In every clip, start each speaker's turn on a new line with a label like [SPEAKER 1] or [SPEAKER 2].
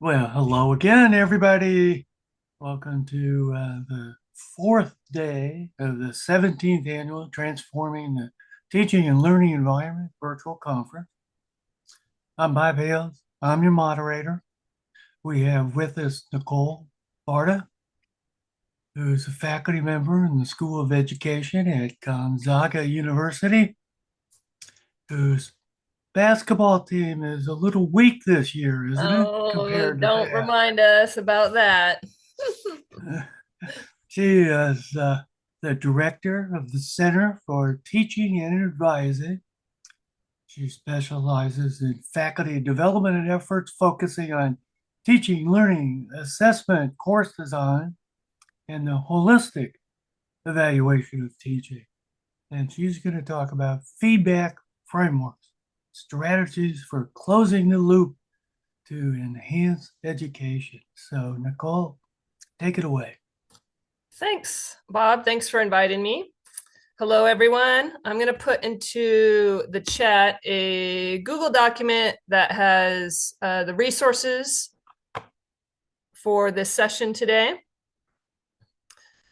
[SPEAKER 1] Well, hello again, everybody. Welcome to the fourth day of the 17th annual Transforming the Teaching and Learning Environment virtual conference. I'm Bob Hales. I'm your moderator. We have with us Nicole Barta, who's a faculty member in the School of Education at Gonzaga University, whose basketball team is a little weak this year, isn't it,
[SPEAKER 2] Oh,
[SPEAKER 1] compared to
[SPEAKER 2] don't
[SPEAKER 1] that?
[SPEAKER 2] remind us about that.
[SPEAKER 1] She is the director of the Center for Teaching and Advising. She specializes in faculty development and efforts focusing on teaching, learning, assessment, course design, and the holistic evaluation of teaching. And she's going to talk about feedback frameworks, strategies for closing the loop to enhance education. So, Nicole, take it away.
[SPEAKER 2] Thanks, Bob. Thanks for inviting me. Hello, everyone. I'm going to put into the chat a Google document that has the resources for this session today.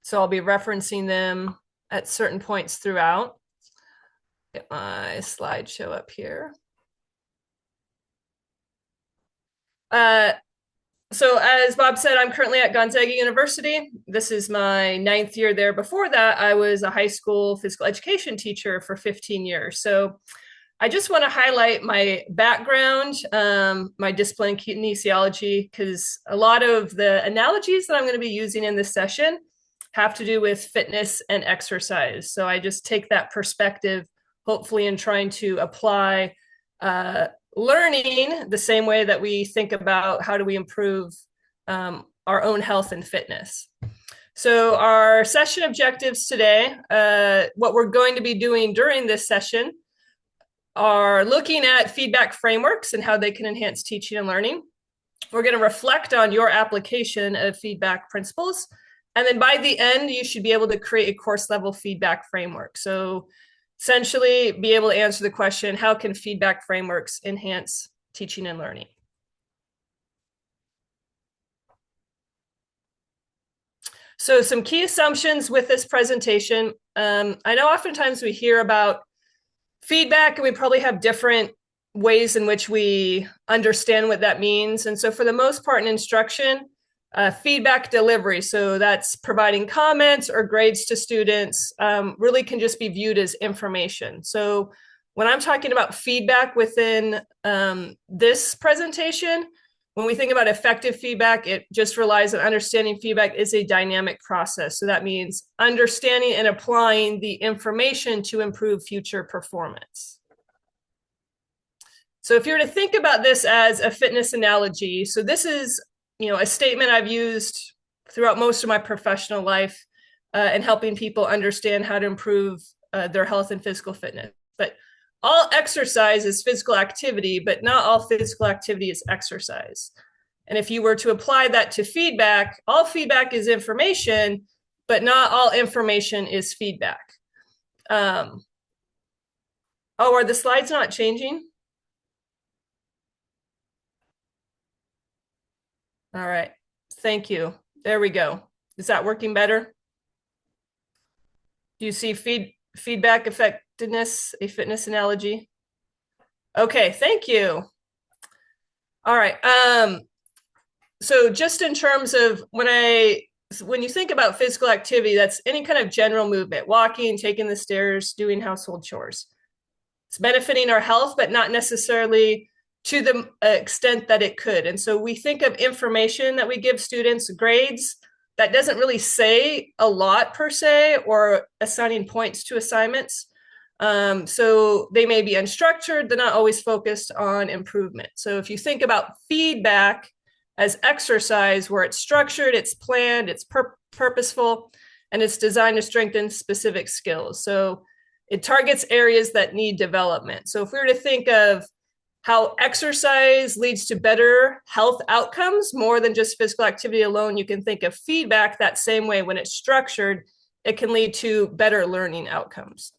[SPEAKER 2] So I'll be referencing them at certain points throughout. Get my slideshow up here. Uh, So, as Bob said, I'm currently at Gonzaga University. This is my ninth year there. Before that, I was a high school physical education teacher for 15 years. So, I just want to highlight my background, my discipline, kinesiology, because a lot of the analogies that I'm going to be using in this session have to do with fitness and exercise. So, I just take that perspective, hopefully, in trying to apply learning the same way that we think about how do we improve our own health and fitness. So our session objectives today, what we're going to be doing during this session are looking at feedback frameworks and how they can enhance teaching and learning. We're going to reflect on your application of feedback principles. And then by the end, you should be able to create a course level feedback framework. So essentially be able to answer the question, how can feedback frameworks enhance teaching and learning? So some key assumptions with this presentation. I know oftentimes we hear about feedback and we probably have different ways in which we understand what that means. And so for the most part in instruction, feedback delivery, so that's providing comments or grades to students, really can just be viewed as information. So when I'm talking about feedback within this presentation, when we think about effective feedback, it just relies on understanding feedback is a dynamic process. So that means understanding and applying the information to improve future performance. So if you're to think about this as a fitness analogy, so this is, a statement I've used throughout most of my professional life in helping people understand how to improve their health and physical fitness. But all exercise is physical activity, but not all physical activity is exercise. And if you were to apply that to feedback, all feedback is information, but not all information is feedback. Oh, are the slides not changing? All right. Thank you. There we go. Is that working better? Do you see feedback effectiveness, a fitness analogy? Okay, thank you. All right. So just in terms of when you think about physical activity, that's any kind of general movement, walking, taking the stairs, doing household chores. It's benefiting our health, but not necessarily to the extent that it could. And so we think of information that we give students, grades, that doesn't really say a lot per se, or assigning points to assignments. So they may be unstructured, they're not always focused on improvement. So if you think about feedback as exercise, where it's structured, it's planned, it's purposeful, and it's designed to strengthen specific skills. So it targets areas that need development. So if we were to think of how exercise leads to better health outcomes more than just physical activity alone, you can think of feedback that same way. When it's structured, it can lead to better learning outcomes.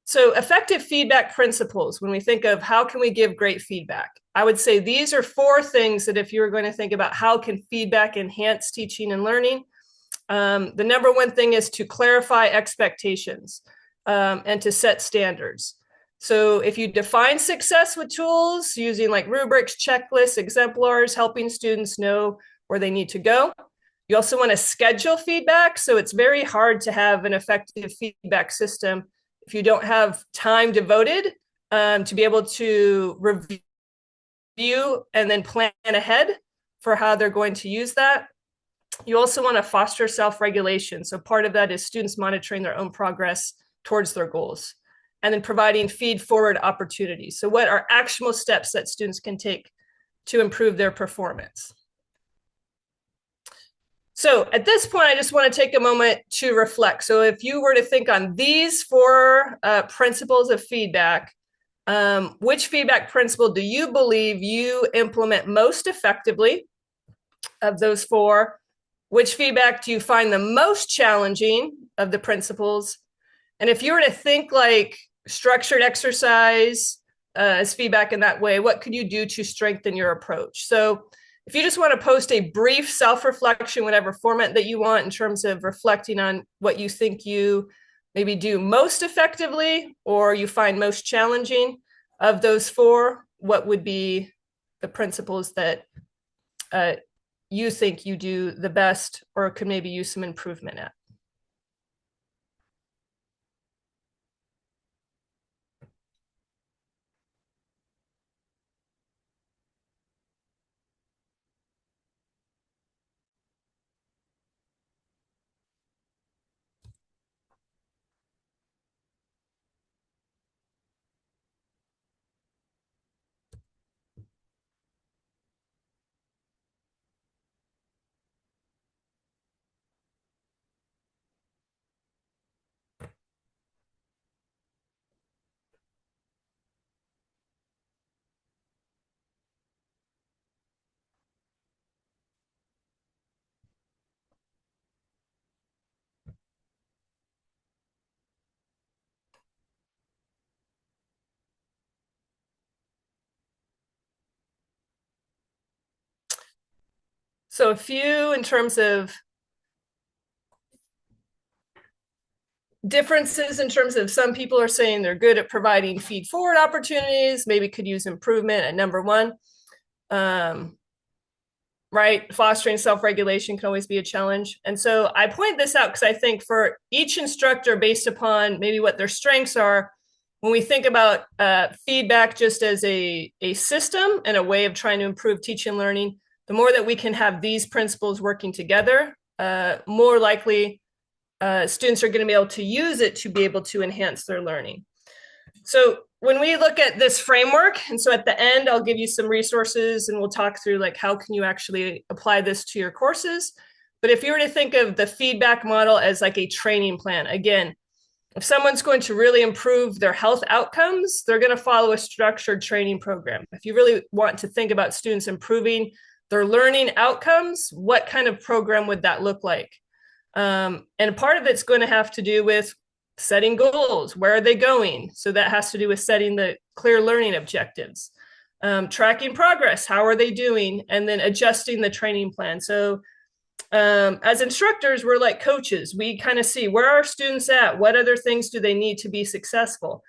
[SPEAKER 2] So effective feedback principles, when we think of how can we give great feedback, I would say these are 4 things that if you were going to think about how can feedback enhance teaching and learning, the number 1 thing is to clarify expectations and to set standards. So if you define success with tools using like rubrics, checklists, exemplars, helping students know where they need to go. You also want to schedule feedback. So it's very hard to have an effective feedback system if you don't have time devoted to be able to review and then plan ahead for how they're going to use that. You also want to foster self-regulation. So part of that is students monitoring their own progress towards their goals, and then providing feed-forward opportunities. So what are actionable steps that students can take to improve their performance? So at this point, I just want to take a moment to reflect. So if you were to think on these 4 principles of feedback, which feedback principle do you believe you implement most effectively of those 4? Which feedback do you find the most challenging of the principles? And if you were to think like structured exercise as feedback in that way, what could you do to strengthen your approach? So if you just want to post a brief self-reflection, whatever format that you want in terms of reflecting on what you think you maybe do most effectively or you find most challenging of those 4, what would be the principles that you think you do the best or could maybe use some improvement at? So a few in terms of differences in terms of some people are saying they're good at providing feed forward opportunities, maybe could use improvement at number 1. Right? Fostering self-regulation can always be a challenge. And so I point this out because I think for each instructor, based upon maybe what their strengths are, when we think about feedback just as a system and a way of trying to improve teaching and learning, the more that we can have these principles working together, more likely students are going to be able to use it to be able to enhance their learning. So when we look at this framework, and so at the end, I'll give you some resources and we'll talk through like how can you actually apply this to your courses. But if you were to think of the feedback model as like a training plan, again, if someone's going to really improve their health outcomes, they're going to follow a structured training program. If you really want to think about students improving their learning outcomes, what kind of program would that look like? And part of it's going to have to do with setting goals. Where are they going? So that has to do with setting the clear learning objectives, tracking progress. How are they doing? And then adjusting the training plan. So as instructors, we're like coaches. We kind of see where are students at? What other things do they need to be successful?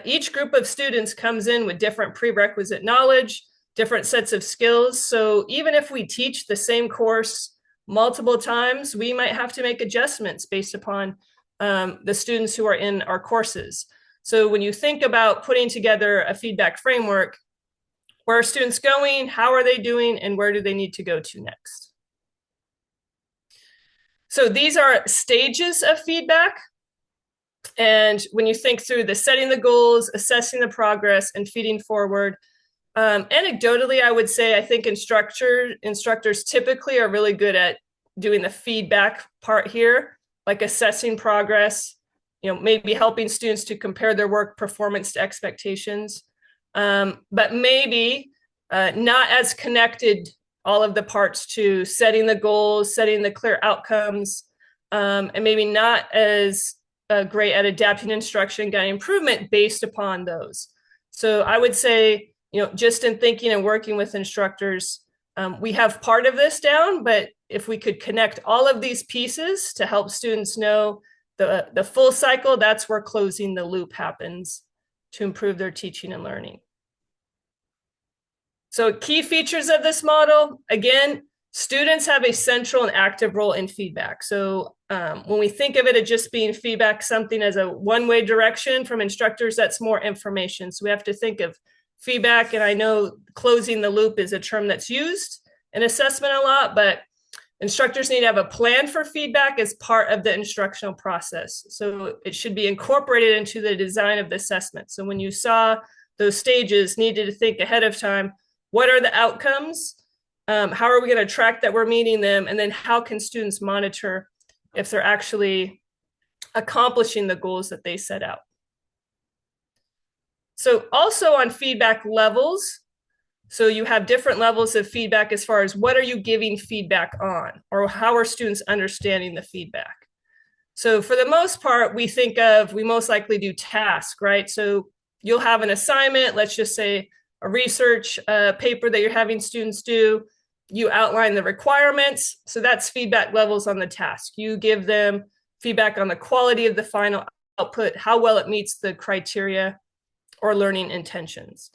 [SPEAKER 2] Each group of students comes in with different prerequisite knowledge, different sets of skills. So even if we teach the same course multiple times, we might have to make adjustments based upon the students who are in our courses. So when you think about putting together a feedback framework, where are students going? How are they doing? And where do they need to go to next? So these are stages of feedback. And when you think through the setting the goals, assessing the progress, and feeding forward, anecdotally, I would say I think instructors typically are really good at doing the feedback part here, like assessing progress, maybe helping students to compare their work performance to expectations, but maybe not as connected all of the parts to setting the goals, setting the clear outcomes, and maybe not as great at adapting instruction, getting improvement based upon those. So I would say, just in thinking and working with instructors, we have part of this down, but if we could connect all of these pieces to help students know the full cycle, that's where closing the loop happens to improve their teaching and learning. So key features of this model, again, students have a central and active role in feedback. So when we think of it as just being feedback, something as a one-way direction from instructors, that's more information. So we have to think of feedback, and I know closing the loop is a term that's used in assessment a lot, but instructors need to have a plan for feedback as part of the instructional process. So it should be incorporated into the design of the assessment. So when you saw those stages, needed to think ahead of time, what are the outcomes? How are we going to track that we're meeting them? And then how can students monitor if they're actually accomplishing the goals that they set out? So also on feedback levels, so you have different levels of feedback as far as what are you giving feedback on, or how are students understanding the feedback? So for the most part, we most likely do task, right? So you'll have an assignment, let's just say a research paper that you're having students do. You outline the requirements. So that's feedback levels on the task. You give them feedback on the quality of the final output, how well it meets the criteria or learning intentions.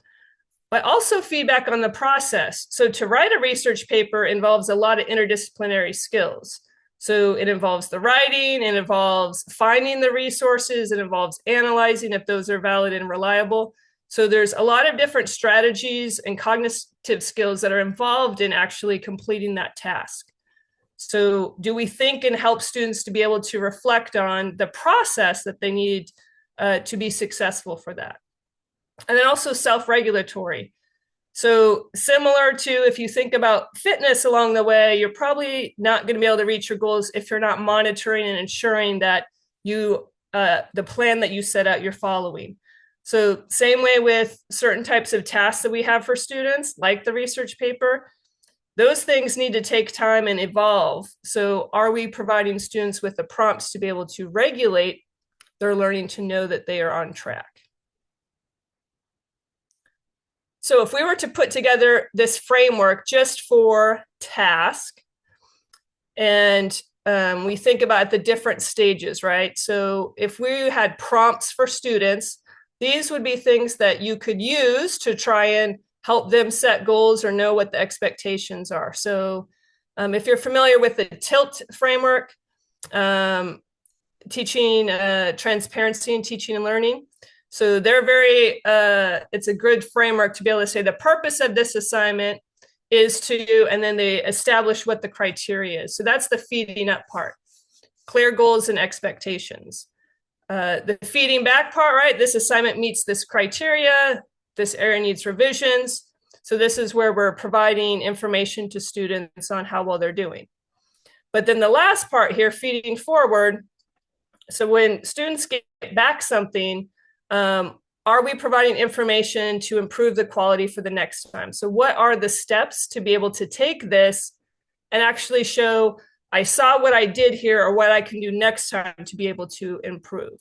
[SPEAKER 2] But also feedback on the process. So to write a research paper involves a lot of interdisciplinary skills. So it involves the writing, it involves finding the resources, it involves analyzing if those are valid and reliable. So there's a lot of different strategies and cognitive skills that are involved in actually completing that task. So do we think and help students to be able to reflect on the process that they need to be successful for that? And then also self-regulatory. So similar to if you think about fitness along the way, you're probably not going to be able to reach your goals if you're not monitoring and ensuring that the plan that you set out, you're following. So same way with certain types of tasks that we have for students, like the research paper, those things need to take time and evolve. So are we providing students with the prompts to be able to regulate their learning to know that they are on track? So if we were to put together this framework just for task, and we think about the different stages, right? So if we had prompts for students, these would be things that you could use to try and help them set goals or know what the expectations are. So if you're familiar with the TILT framework, teaching transparency in teaching and learning, so they're it's a good framework to be able to say the purpose of this assignment is to, and then they establish what the criteria is. So that's the feeding up part, clear goals and expectations. The feeding back part, right? This assignment meets this criteria. This area needs revisions. So this is where we're providing information to students on how well they're doing. But then the last part here, feeding forward. So when students get back something, are we providing information to improve the quality for the next time? So what are the steps to be able to take this and actually show, I saw what I did here or what I can do next time to be able to improve?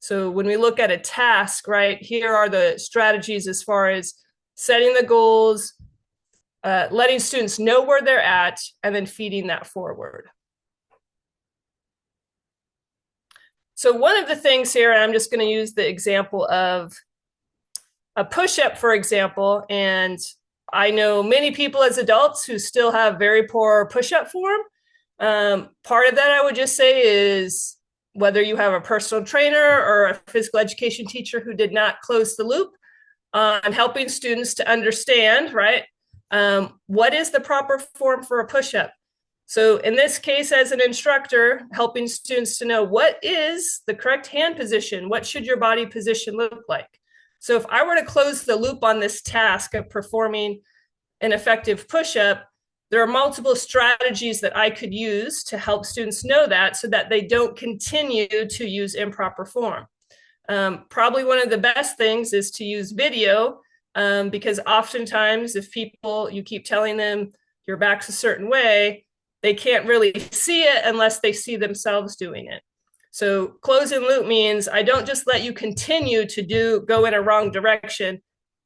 [SPEAKER 2] So when we look at a task, right, here are the strategies as far as setting the goals, letting students know where they're at, and then feeding that forward. So one of the things here, and I'm just going to use the example of a push-up, for example, and I know many people as adults who still have very poor push-up form. Part of that I would just say is whether you have a personal trainer or a physical education teacher who did not close the loop on helping students to understand, right, what is the proper form for a push-up. So in this case, as an instructor, helping students to know what is the correct hand position, what should your body position look like? So if I were to close the loop on this task of performing an effective push-up, there are multiple strategies that I could use to help students know that so that they don't continue to use improper form. Probably one of the best things is to use video because oftentimes if you keep telling them your back's a certain way, they can't really see it unless they see themselves doing it. So closing loop means I don't just let you continue to go in a wrong direction.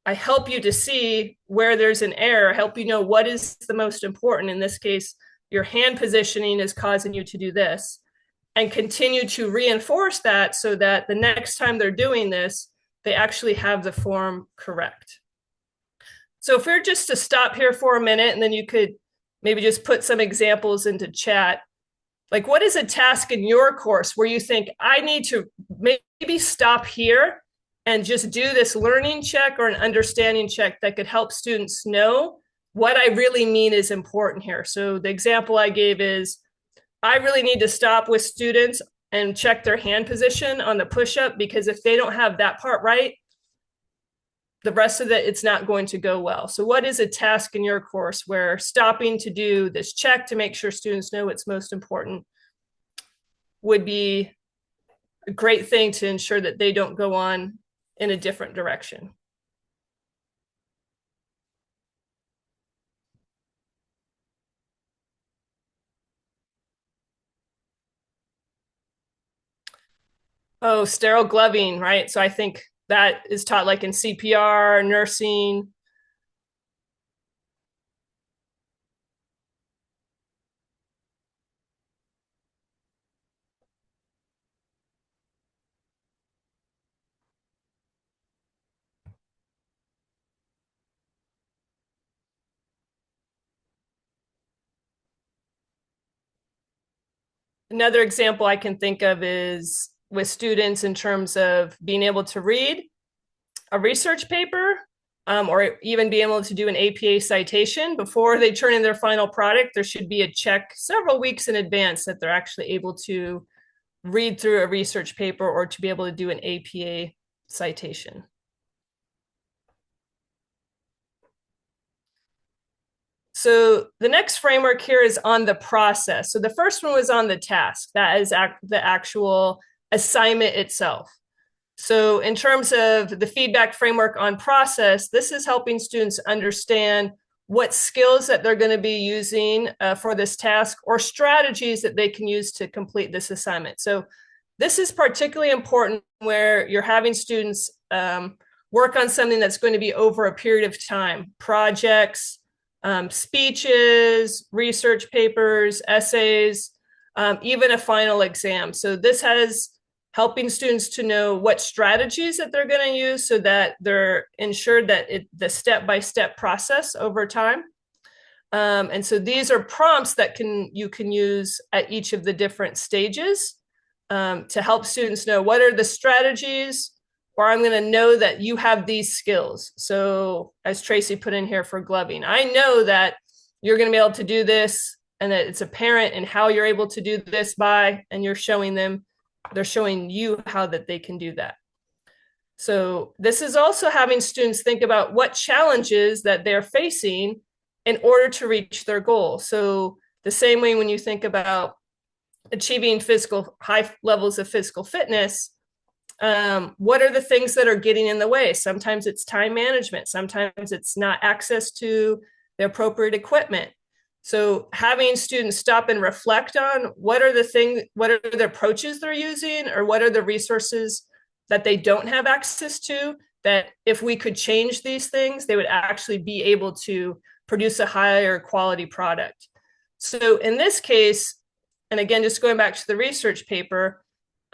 [SPEAKER 2] I help you to see where there's an error, help you know what is the most important. In this case, your hand positioning is causing you to do this, and continue to reinforce that so that the next time they're doing this, they actually have the form correct. So if we're just to stop here for a minute, and then you could maybe just put some examples into chat. Like, what is a task in your course where you think I need to maybe stop here and just do this learning check or an understanding check that could help students know what I really mean is important here? So the example I gave is, I really need to stop with students and check their hand position on the push-up, because if they don't have that part right, the rest of it, it's not going to go well. So what is a task in your course where stopping to do this check to make sure students know what's most important would be a great thing to ensure that they don't go on in a different direction? Oh, sterile gloving, right? So I think that is taught like in CPR, nursing. Another example I can think of is with students in terms of being able to read a research paper, or even be able to do an APA citation before they turn in their final product. There should be a check several weeks in advance that they're actually able to read through a research paper or to be able to do an APA citation. So the next framework here is on the process. So the first one was on the task. That is the actual assignment itself. So in terms of the feedback framework on process, this is helping students understand what skills that they're going to be using for this task, or strategies that they can use to complete this assignment. So this is particularly important where you're having students work on something that's going to be over a period of time: projects, speeches, research papers, essays, even a final exam. So this has helping students to know what strategies that they're going to use so that they're ensured that the step-by-step process over time. And so these are prompts that you can use at each of the different stages to help students know what are the strategies, or I'm going to know that you have these skills. So as Tracy put in here for gloving, I know that you're going to be able to do this, and that it's apparent in how you're able to do this by, and you're showing them, they're showing you how that they can do that. So this is also having students think about what challenges that they're facing in order to reach their goal. So the same way when you think about achieving high levels of physical fitness, what are the things that are getting in the way? Sometimes it's time management. Sometimes it's not access to the appropriate equipment. So having students stop and reflect on what are the approaches they're using, or what are the resources that they don't have access to, that if we could change these things, they would actually be able to produce a higher quality product. So in this case, and again, just going back to the research paper,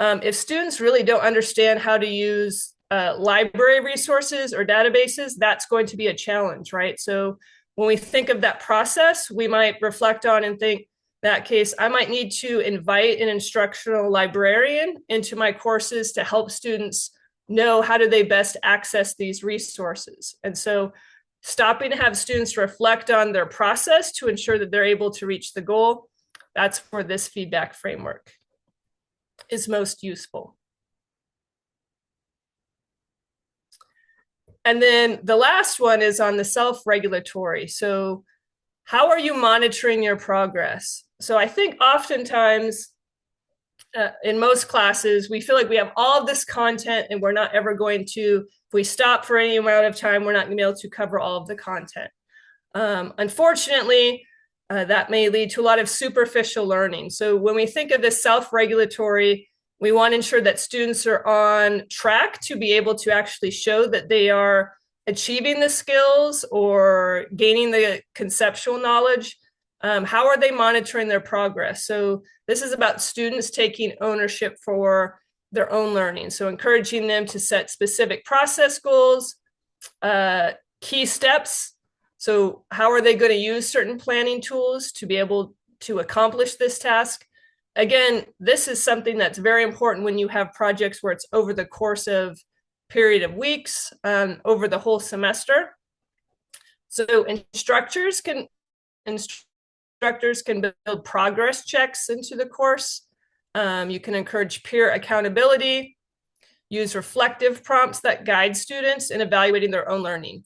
[SPEAKER 2] if students really don't understand how to use library resources or databases, that's going to be a challenge, right? So when we think of that process, we might reflect on and think, that case, I might need to invite an instructional librarian into my courses to help students know how do they best access these resources. And so stopping to have students reflect on their process to ensure that they're able to reach the goal, that's where this feedback framework is most useful. And then the last one is on the self-regulatory. So how are you monitoring your progress? So I think oftentimes in most classes, we feel like we have all of this content and we're not ever going to, if we stop for any amount of time, we're not going to be able to cover all of the content. Unfortunately, that may lead to a lot of superficial learning. So when we think of this self-regulatory, We want to ensure that students are on track to be able to actually show that they are achieving the skills or gaining the conceptual knowledge. How are they monitoring their progress? So this is about students taking ownership for their own learning. So encouraging them to set specific process goals, key steps. So how are they going to use certain planning tools to be able to accomplish this task? Again, this is something that's very important when you have projects where it's over the course of period of weeks, over the whole semester. So instructors can build progress checks into the course. You can encourage peer accountability, use reflective prompts that guide students in evaluating their own learning.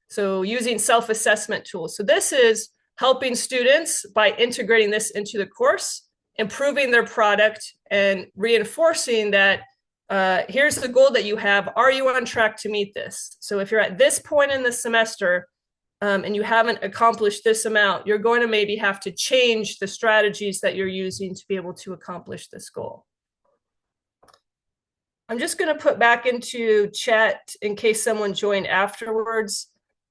[SPEAKER 2] So using self-assessment tools. So this is helping students by integrating this into the course, improving their product and reinforcing that here's the goal that you have. Are you on track to meet this? So if you're at this point in the semester and you haven't accomplished this amount, you're going to maybe have to change the strategies that you're using to be able to accomplish this goal. I'm just going to put back into chat in case someone joined afterwards,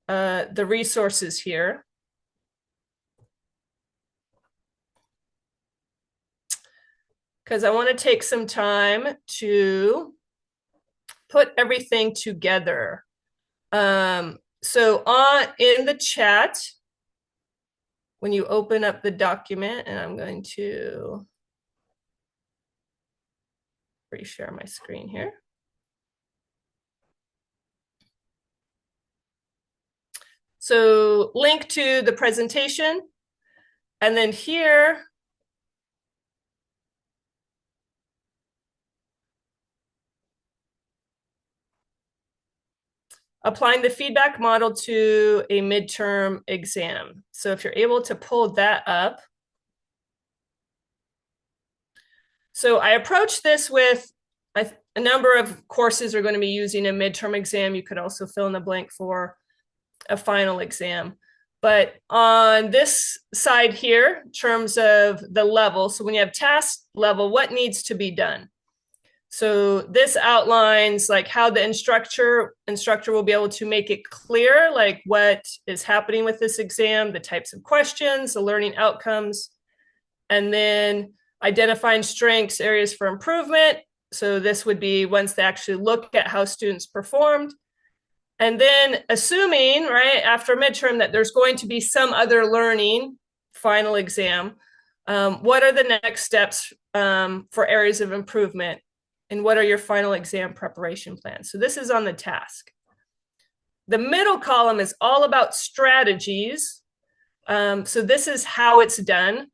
[SPEAKER 2] the resources here. Because I want to take some time to put everything together. So in the chat, when you open up the document, and I'm going to reshare my screen here. So link to the presentation, and then here, applying the feedback model to a midterm exam. So if you're able to pull that up. So I approach this with a number of courses are going to be using a midterm exam. You could also fill in the blank for a final exam. But on this side here, in terms of the level, so when you have task level, what needs to be done? So this outlines like how the instructor will be able to make it clear, like what is happening with this exam, the types of questions, the learning outcomes, and then identifying strengths, areas for improvement. So this would be once they actually look at how students performed. And then assuming, right, after midterm that there's going to be some other learning final exam, what are the next steps for areas of improvement? And what are your final exam preparation plans? So this is on the task. The middle column is all about strategies. So this is how it's done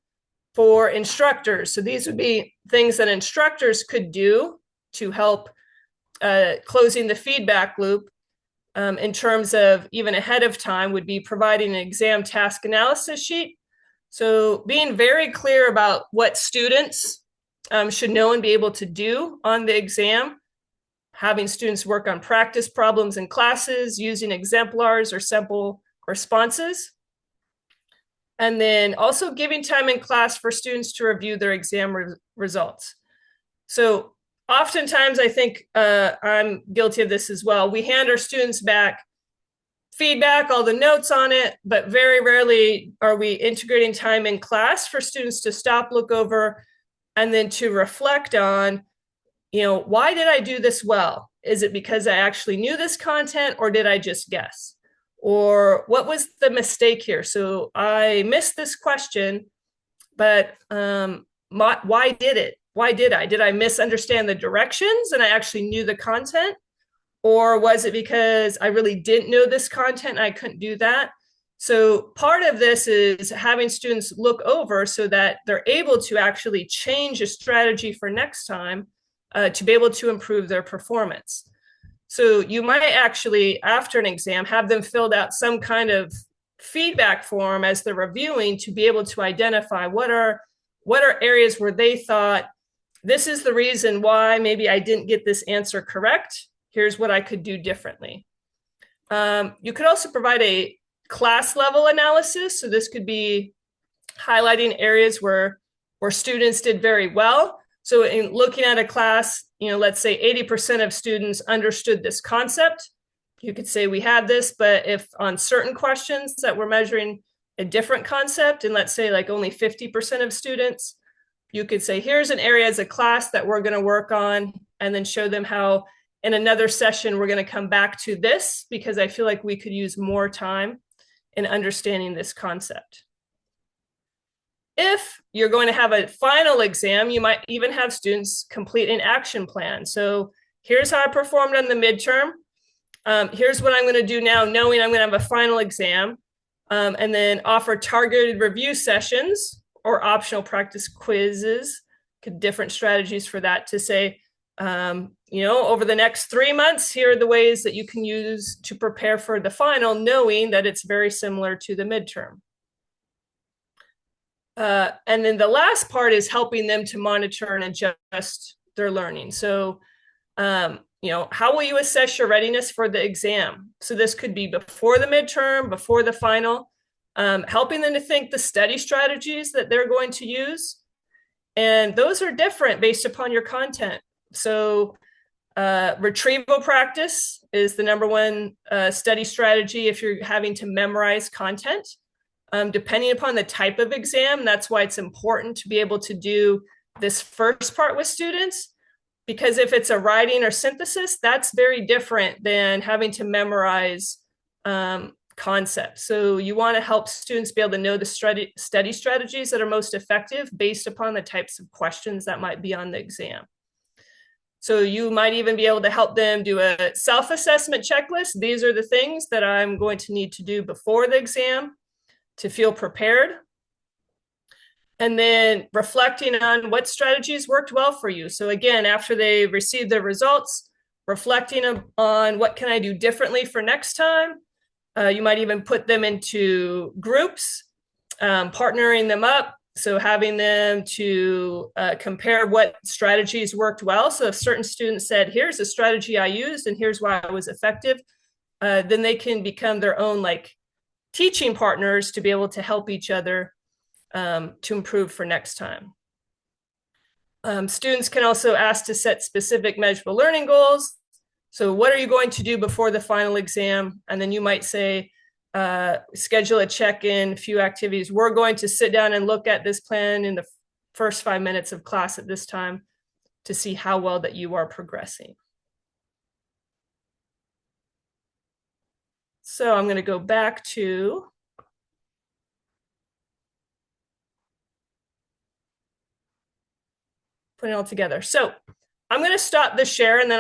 [SPEAKER 2] for instructors. So these would be things that instructors could do to help closing the feedback loop in terms of even ahead of time would be providing an exam task analysis sheet. So being very clear about what students should know and be able to do on the exam, having students work on practice problems in classes, using exemplars or sample responses, and then also giving time in class for students to review their exam results. So oftentimes, I think I'm guilty of this as well. We hand our students back feedback, all the notes on it, but very rarely are we integrating time in class for students to stop, look over, and then to reflect on, why did I do this well? Is it because I actually knew this content, or did I just guess? Or what was the mistake here? So I missed this question, but why did it? Why did I? Did I misunderstand the directions and I actually knew the content? Or was it because I really didn't know this content and I couldn't do that? So part of this is having students look over so that they're able to actually change a strategy for next time to be able to improve their performance. So you might actually, after an exam, have them filled out some kind of feedback form as they're reviewing to be able to identify what are areas where they thought, this is the reason why maybe I didn't get this answer correct. Here's what I could do differently. You could also provide a class level analysis. So this could be highlighting areas where students did very well. So in looking at a class, let's say 80% of students understood this concept. You could say we have this, but if on certain questions that we're measuring a different concept, and let's say like only 50% of students, you could say, here's an area as a class that we're going to work on, and then show them how in another session we're going to come back to this, because I feel like we could use more time in understanding this concept. If you're going to have a final exam, you might even have students complete an action plan. So here's how I performed on the midterm. Here's what I'm going to do now, knowing I'm going to have a final exam, and then offer targeted review sessions or optional practice quizzes, different strategies for that, to say, over the next 3 months, here are the ways that you can use to prepare for the final, knowing that it's very similar to the midterm. And then the last part is helping them to monitor and adjust their learning. So, how will you assess your readiness for the exam? So this could be before the midterm, before the final, helping them to think the study strategies that they're going to use. And those are different based upon your content. So retrieval practice is the number one study strategy if you're having to memorize content. Depending upon the type of exam, that's why it's important to be able to do this first part with students, because if it's a writing or synthesis, that's very different than having to memorize concepts. So you want to help students be able to know the study strategies that are most effective based upon the types of questions that might be on the exam. So you might even be able to help them do a self-assessment checklist. These are the things that I'm going to need to do before the exam to feel prepared. And then reflecting on what strategies worked well for you. So again, after they receive the results, reflecting on what can I do differently for next time. You might even put them into groups, partnering them up. So having them to compare what strategies worked well. So if certain students said, here's a strategy I used and here's why I was effective, then they can become their own teaching partners to be able to help each other to improve for next time. Students can also ask to set specific measurable learning goals. So what are you going to do before the final exam? And then you might say, schedule a check-in, a few activities. We're going to sit down and look at this plan in the first 5 minutes of class at this time to see how well that you are progressing. So I'm going to go back to putting it all together. So I'm going to stop the share, and then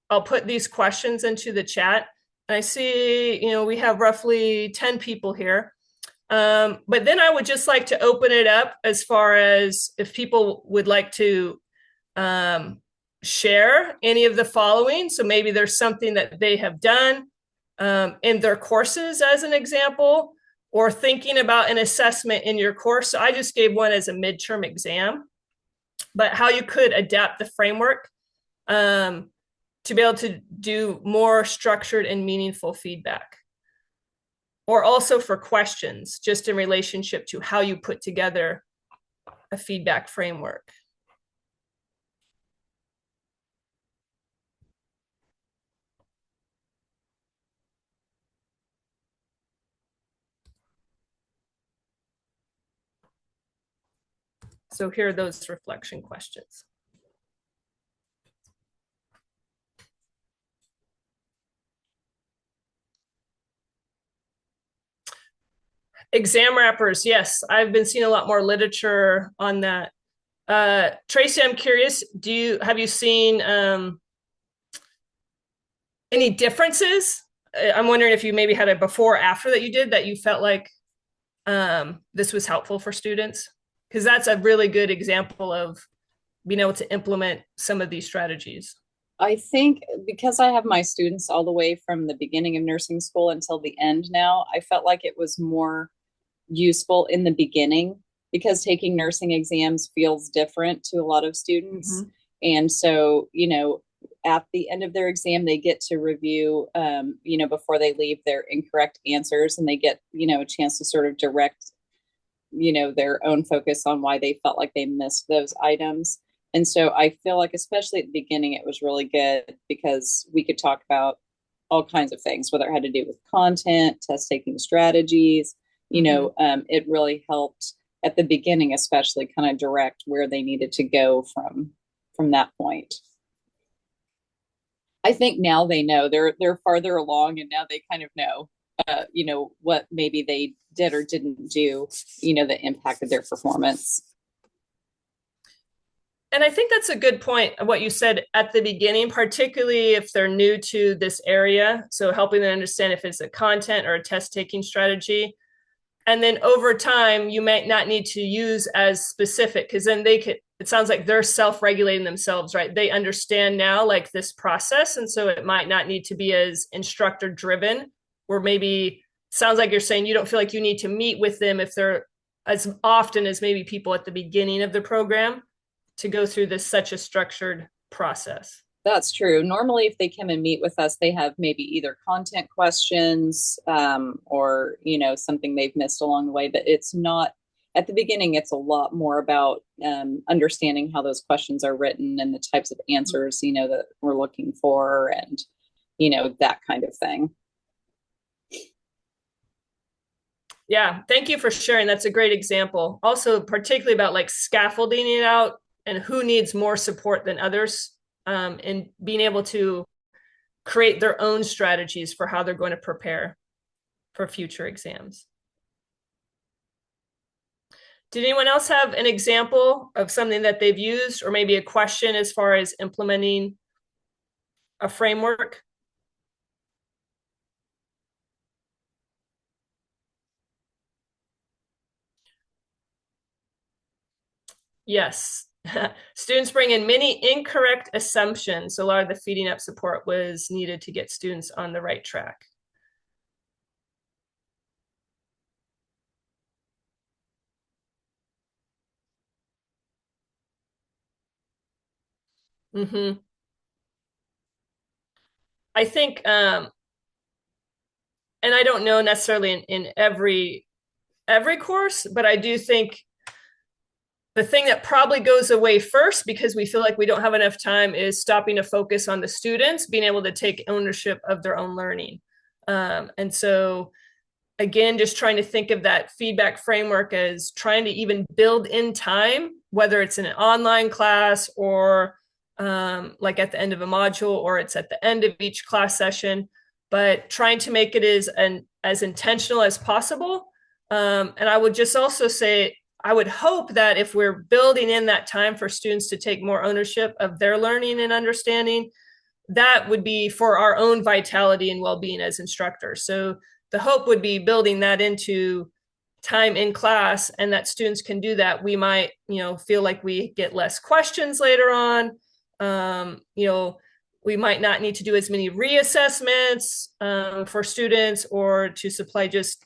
[SPEAKER 2] I'll put these questions into the chat. And I see, we have roughly 10 people here. But then I would just like to open it up as far as if people would like to share any of the following. So maybe there's something that they have done in their courses as an example, or thinking about an assessment in your course. So I just gave one as a midterm exam, but how you could adapt the framework to be able to do more structured and meaningful feedback. Or also for questions, just in relationship to how you put together a feedback framework. So here are those reflection questions. Exam wrappers, yes, I've been seeing a lot more literature on that. Tracy, I'm curious, have you seen any differences? I'm wondering if you maybe had a before or after that you did that you felt like this was helpful for students, because that's a really good example of being able to implement some of these strategies.
[SPEAKER 3] I think because I have my students all the way from the beginning of nursing school until the end now, I felt like it was more useful in the beginning, because taking nursing exams feels different to a lot of students. Mm-hmm. And so, at the end of their exam, they get to review, before they leave, their incorrect answers, and they get, a chance to sort of direct, their own focus on why they felt like they missed those items. And so I feel like, especially at the beginning, it was really good because we could talk about all kinds of things, whether it had to do with content, test taking strategies. It really helped at the beginning, especially kind of direct where they needed to go from that point. I think now they know they're farther along, and now they kind of know, what maybe they did or didn't do, that impacted their performance.
[SPEAKER 2] And I think that's a good point of what you said at the beginning, particularly if they're new to this area. So helping them understand if it's a content or a test taking strategy. And then over time, you might not need to use as specific, because then it sounds like they're self-regulating themselves, right? They understand now like this process. And so it might not need to be as instructor driven, or maybe sounds like you're saying you don't feel like you need to meet with them if they're as often as maybe people at the beginning of the program to go through this such a structured process.
[SPEAKER 3] That's true. Normally, if they come and meet with us, they have maybe either content questions, or, something they've missed along the way. But it's not, at the beginning, it's a lot more about understanding how those questions are written and the types of answers, that we're looking for, and, that kind of thing.
[SPEAKER 2] Yeah, thank you for sharing. That's a great example. Also, particularly about like scaffolding it out and who needs more support than others, and being able to create their own strategies for how they're going to prepare for future exams. Did anyone else have an example of something that they've used, or maybe a question as far as implementing a framework? Yes. Students bring in many incorrect assumptions. So a lot of the feeding up support was needed to get students on the right track. Mm-hmm. I think, and I don't know necessarily in every course, but I do think the thing that probably goes away first, because we feel like we don't have enough time, is stopping to focus on the students being able to take ownership of their own learning. And so again, just trying to think of that feedback framework as trying to even build in time, whether it's in an online class or like at the end of a module, or it's at the end of each class session, but trying to make it as intentional as possible. And I would just also say, I would hope that if we're building in that time for students to take more ownership of their learning and understanding, that would be for our own vitality and well-being as instructors. So the hope would be building that into time in class, and that students can do that. We might, feel like we get less questions later on. We might not need to do as many reassessments for students, or to supply just,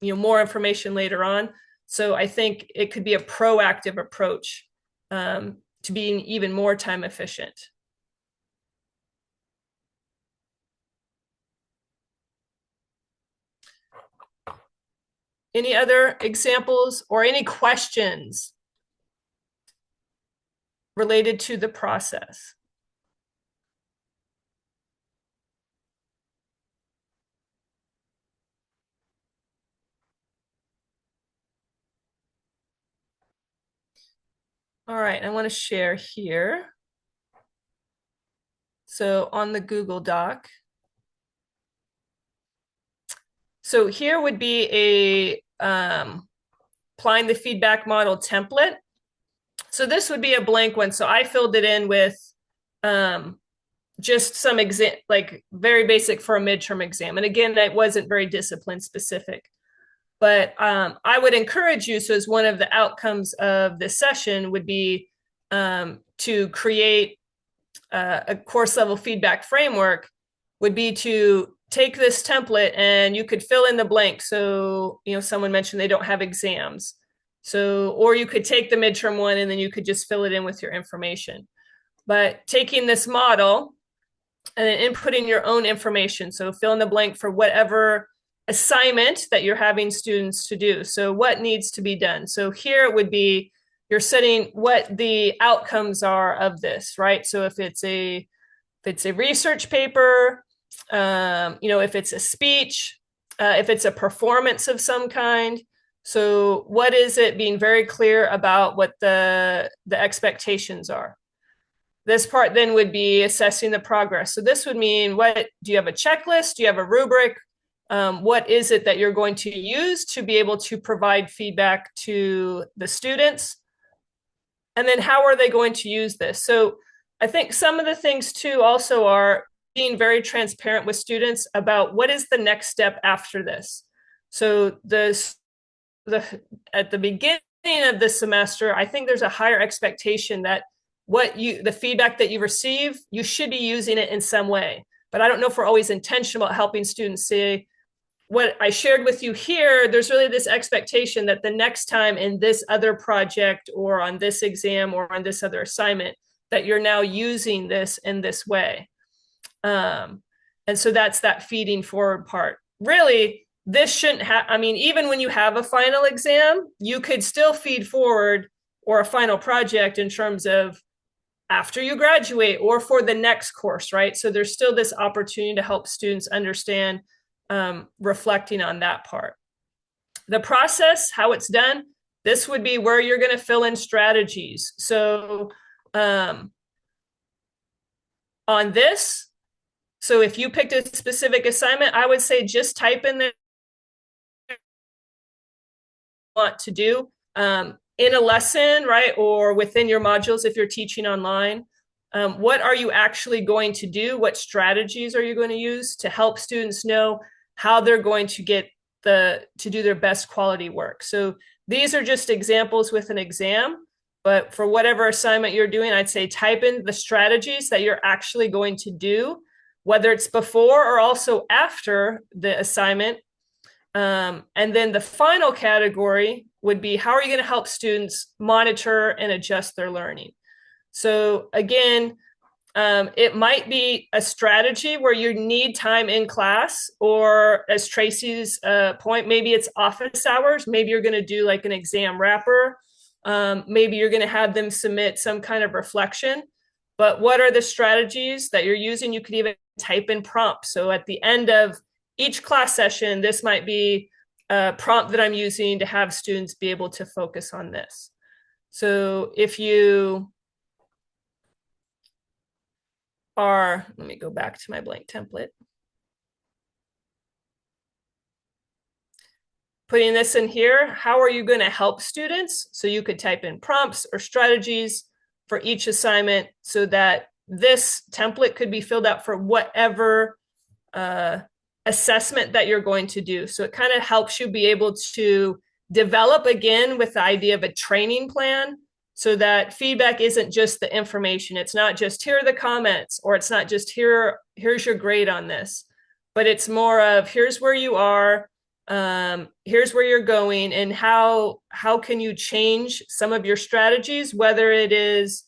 [SPEAKER 2] more information later on. So I think it could be a proactive approach to being even more time efficient. Any other examples or any questions related to the process? All right, I want to share here. So on the Google Doc. So here would be a applying the feedback model template. So this would be a blank one. So I filled it in with just some like very basic for a midterm exam. And again, that wasn't very discipline specific. But I would encourage you, so as one of the outcomes of this session would be to create a course level feedback framework, would be to take this template and you could fill in the blank. So, someone mentioned they don't have exams. So, or you could take the midterm one and then you could just fill it in with your information. But taking this model and then inputting your own information. So fill in the blank for whatever assignment that you're having students to do. So what needs to be done? So here it would be you're setting what the outcomes are of this, right? So if it's a research paper, if it's a speech, if it's a performance of some kind. So what is it, being very clear about what the expectations are. This part then would be assessing the progress. So this would mean, what do you have a checklist? Do you have a rubric? What is it that you're going to use to be able to provide feedback to the students? And then how are they going to use this? So I think some of the things too also are being very transparent with students about what is the next step after this. So at the beginning of the semester, I think there's a higher expectation that the feedback that you receive, you should be using it in some way. But I don't know if we're always intentional about helping students say, what I shared with you here, there's really this expectation that the next time in this other project or on this exam or on this other assignment, that you're now using this in this way. And so that's that feeding forward part. Really, this shouldn't have, even when you have a final exam, you could still feed forward, or a final project, in terms of after you graduate or for the next course, right? So there's still this opportunity to help students understand, reflecting on that part. The process, how it's done, this would be where you're going to fill in strategies. So on this, so if you picked a specific assignment, I would say just type in there want to do in a lesson, right? Or within your modules if you're teaching online. What are you actually going to do? What strategies are you going to use to help students know how they're going to get to do their best quality work? So these are just examples with an exam, but for whatever assignment you're doing, I'd say type in the strategies that you're actually going to do, whether it's before or also after the assignment. And then the final category would be, how are you going to help students monitor and adjust their learning? So again, it might be a strategy where you need time in class, or as Tracy's point, maybe it's office hours. Maybe you're going to do like an exam wrapper. Maybe you're going to have them submit some kind of reflection. But what are the strategies that you're using? You could even type in prompts. So at the end of each class session, this might be a prompt that I'm using to have students be able to focus on this. So if you let me go back to my blank template. Putting this in here, how are you going to help students? So you could type in prompts or strategies for each assignment, so that this template could be filled out for whatever assessment that you're going to do. So it kind of helps you be able to develop, again, with the idea of a training plan, so that feedback isn't just the information. It's not just, here are the comments, or it's not just, here's your grade on this, but it's more of, here's where you are, here's where you're going, and how can you change some of your strategies, whether it is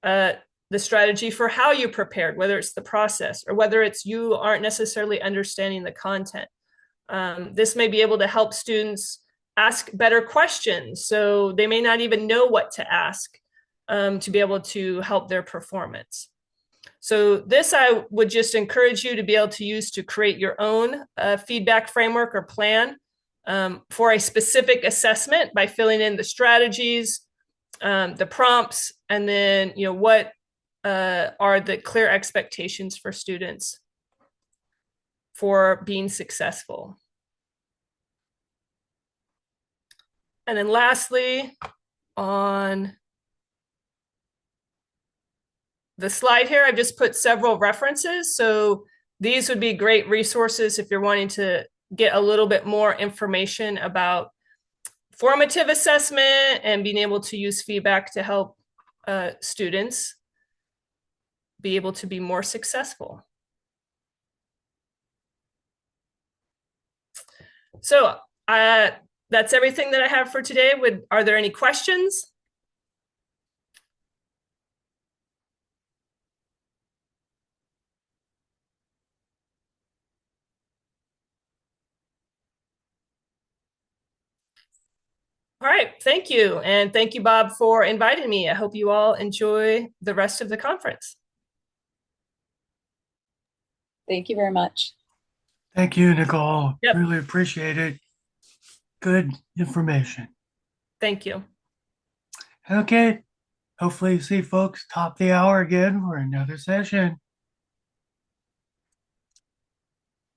[SPEAKER 2] the strategy for how you prepared, whether it's the process, or whether it's you aren't necessarily understanding the content. This may be able to help students ask better questions, so they may not even know what to ask, to be able to help their performance. So this, I would just encourage you to be able to use to create your own feedback framework or plan for a specific assessment, by filling in the strategies, the prompts, and then what are the clear expectations for students for being successful. And then lastly, on the slide here, I've just put several references. So these would be great resources if you're wanting to get a little bit more information about formative assessment and being able to use feedback to help students be able to be more successful. So that's everything that I have for today. Are there any questions? All right, thank you. And thank you, Bob, for inviting me. I hope you all enjoy the rest of the conference.
[SPEAKER 3] Thank you very much.
[SPEAKER 1] Thank you, Nicole.
[SPEAKER 2] Yep.
[SPEAKER 1] Really appreciate it. Good information.
[SPEAKER 2] Thank you.
[SPEAKER 1] Okay. Hopefully see folks top the hour again for another session.